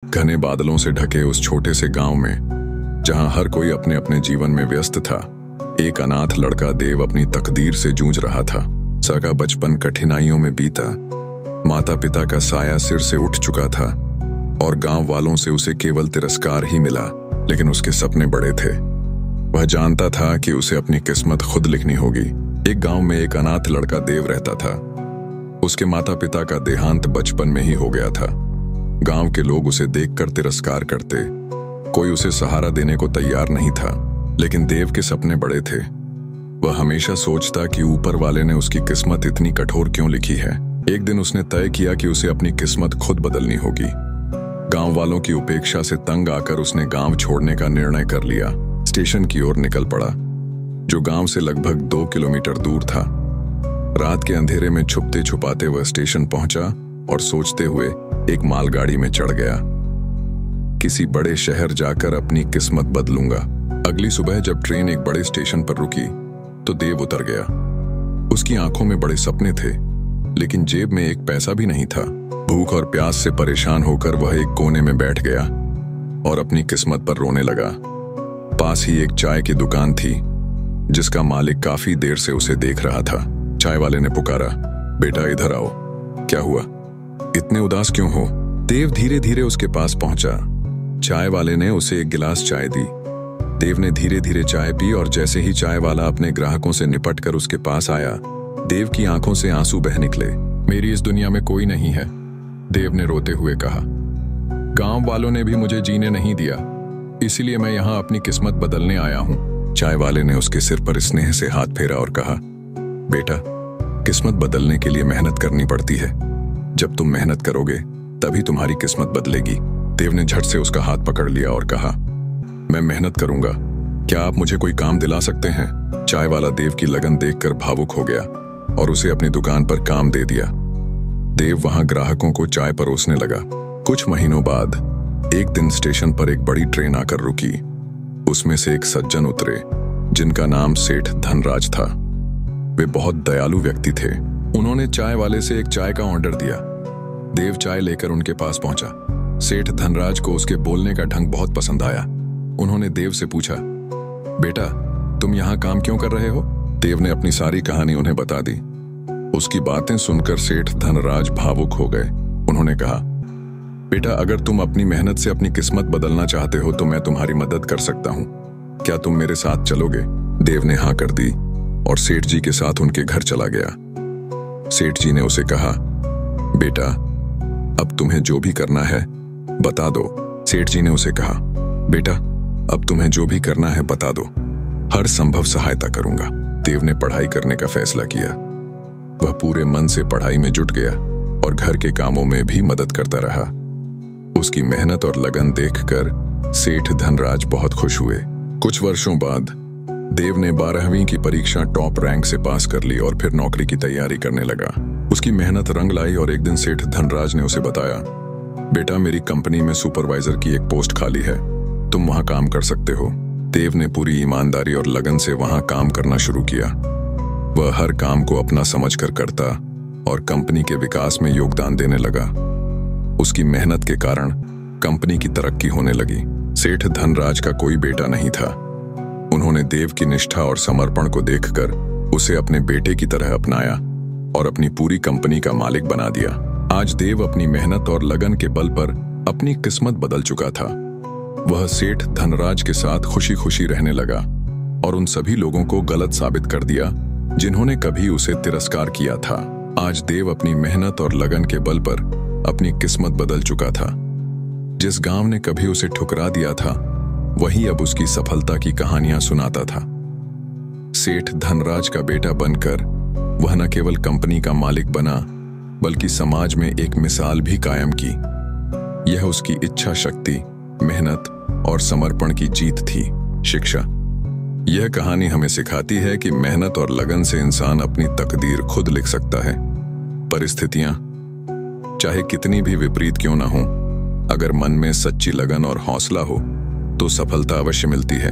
घने बादलों से ढके उस छोटे से गांव में, जहां हर कोई अपने अपने जीवन में व्यस्त था, एक अनाथ लड़का देव अपनी तकदीर से जूझ रहा था। सगा बचपन कठिनाइयों में बीता, माता पिता का साया सिर से उठ चुका था और गांव वालों से उसे केवल तिरस्कार ही मिला। लेकिन उसके सपने बड़े थे। वह जानता था कि उसे अपनी किस्मत खुद लिखनी होगी। एक गांव में एक अनाथ लड़का देव रहता था। उसके माता पिता का देहांत बचपन में ही हो गया था। गांव के लोग उसे देखकर तिरस्कार करते, कोई उसे सहारा देने को तैयार नहीं था। लेकिन देव के सपने बड़े थे। वह हमेशा सोचता कि ऊपर वाले ने उसकी किस्मत इतनी कठोर क्यों लिखी है। एक दिन उसने तय किया कि उसे अपनी किस्मत खुद बदलनी होगी। गांव वालों की उपेक्षा से तंग आकर उसने गांव छोड़ने का निर्णय कर लिया। स्टेशन की ओर निकल पड़ा, जो गांव से लगभग 2 किलोमीटर दूर था। रात के अंधेरे में छुपते छुपाते वह स्टेशन पहुंचा और सोचते हुए एक मालगाड़ी में चढ़ गया। किसी बड़े शहर जाकर अपनी किस्मत बदलूंगा। अगली सुबह जब ट्रेन एक बड़े स्टेशन पर रुकी तो देव उतर गया। उसकी आंखों में बड़े सपने थे, लेकिन जेब में एक पैसा भी नहीं था। भूख और प्यास से परेशान होकर वह एक कोने में बैठ गया और अपनी किस्मत पर रोने लगा। पास ही एक चाय की दुकान थी, जिसका मालिक काफी देर से उसे देख रहा था। चाय वाले ने पुकारा, बेटा इधर आओ। क्या हुआ, इतने उदास क्यों हो? देव धीरे धीरे उसके पास पहुंचा। चाय वाले ने उसे एक गिलास चाय दी। देव ने धीरे धीरे चाय पी और जैसे ही चाय वाला अपने ग्राहकों से निपटकर उसके पास आया, देव की आंखों से आंसू बह निकले। मेरी इस दुनिया में कोई नहीं है, देव ने रोते हुए कहा। गांव वालों ने भी मुझे जीने नहीं दिया, इसीलिए मैं यहाँ अपनी किस्मत बदलने आया हूँ। चाय वाले ने उसके सिर पर स्नेह से हाथ फेरा और कहा, बेटा, किस्मत बदलने के लिए मेहनत करनी पड़ती है। जब तुम मेहनत करोगे तभी तुम्हारी किस्मत बदलेगी। देव ने झट से उसका हाथ पकड़ लिया और कहा, मैं मेहनत करूंगा, क्या आप मुझे कोई काम दिला सकते हैं? चाय वाला देव की लगन देखकर भावुक हो गया और उसे अपनी दुकान पर काम दे दिया। देव वहां ग्राहकों को चाय परोसने लगा। कुछ महीनों बाद एक दिन स्टेशन पर एक बड़ी ट्रेन आकर रुकी। उसमें से एक सज्जन उतरे, जिनका नाम सेठ धनराज था। वे बहुत दयालु व्यक्ति थे। उन्होंने चाय वाले से एक चाय का ऑर्डर दिया। देव चाय लेकर उनके पास पहुंचा। सेठ धनराज को उसके बोलने का ढंग बहुत पसंद आया। उन्होंने देव से पूछा, बेटा, तुम यहाँ काम क्यों कर रहे हो? देव ने अपनी सारी कहानी उन्हें बता दी। उसकी बातें सुनकर सेठ धनराज भावुक हो गए। उन्होंने कहा, बेटा, अगर तुम अपनी मेहनत से अपनी किस्मत बदलना चाहते हो तो मैं तुम्हारी मदद कर सकता हूँ। क्या तुम मेरे साथ चलोगे? देव ने हाँ कर दी और सेठ जी के साथ उनके घर चला गया। सेठ जी ने उसे कहा, बेटा, अब तुम्हें जो भी करना है बता दो। सेठ जी ने उसे कहा, बेटा, अब तुम्हें जो भी करना है बता दो, हर संभव सहायता करूंगा। देव ने पढ़ाई करने का फैसला किया। वह पूरे मन से पढ़ाई में जुट गया और घर के कामों में भी मदद करता रहा। उसकी मेहनत और लगन देखकर सेठ धनराज बहुत खुश हुए। कुछ वर्षों बाद देव ने 12वीं की परीक्षा टॉप रैंक से पास कर ली और फिर नौकरी की तैयारी करने लगा। उसकी मेहनत रंग लाई और एक दिन सेठ धनराज ने उसे बताया, बेटा, मेरी कंपनी में सुपरवाइजर की एक पोस्ट खाली है, तुम वहां काम कर सकते हो। देव ने पूरी ईमानदारी और लगन से वहां काम करना शुरू किया। वह हर काम को अपना समझकर करता और कंपनी के विकास में योगदान देने लगा। उसकी मेहनत के कारण कंपनी की तरक्की होने लगी। सेठ धनराज का कोई बेटा नहीं था। उन्होंने देव की निष्ठा और समर्पण को देखकर उसे अपने बेटे की तरह अपनाया और अपनी पूरी कंपनी का मालिक बना दिया। आज देव अपनी मेहनत और लगन के बल पर अपनी किस्मत बदल चुका था। वह सेठ धनराज के साथ खुशी खुशी रहने लगा और उन सभी लोगों को गलत साबित कर दिया जिन्होंने कभी उसे तिरस्कार किया था। आज देव अपनी मेहनत और लगन के बल पर अपनी किस्मत बदल चुका था। जिस गांव ने कभी उसे ठुकरा दिया था, वही अब उसकी सफलता की कहानियां सुनाता था। सेठ धनराज का बेटा बनकर वह न केवल कंपनी का मालिक बना, बल्कि समाज में एक मिसाल भी कायम की। यह उसकी इच्छा शक्ति, मेहनत और समर्पण की जीत थी। शिक्षा, यह कहानी हमें सिखाती है कि मेहनत और लगन से इंसान अपनी तकदीर खुद लिख सकता है। परिस्थितियां चाहे कितनी भी विपरीत क्यों ना हो, अगर मन में सच्ची लगन और हौसला हो तो सफलता अवश्य मिलती है।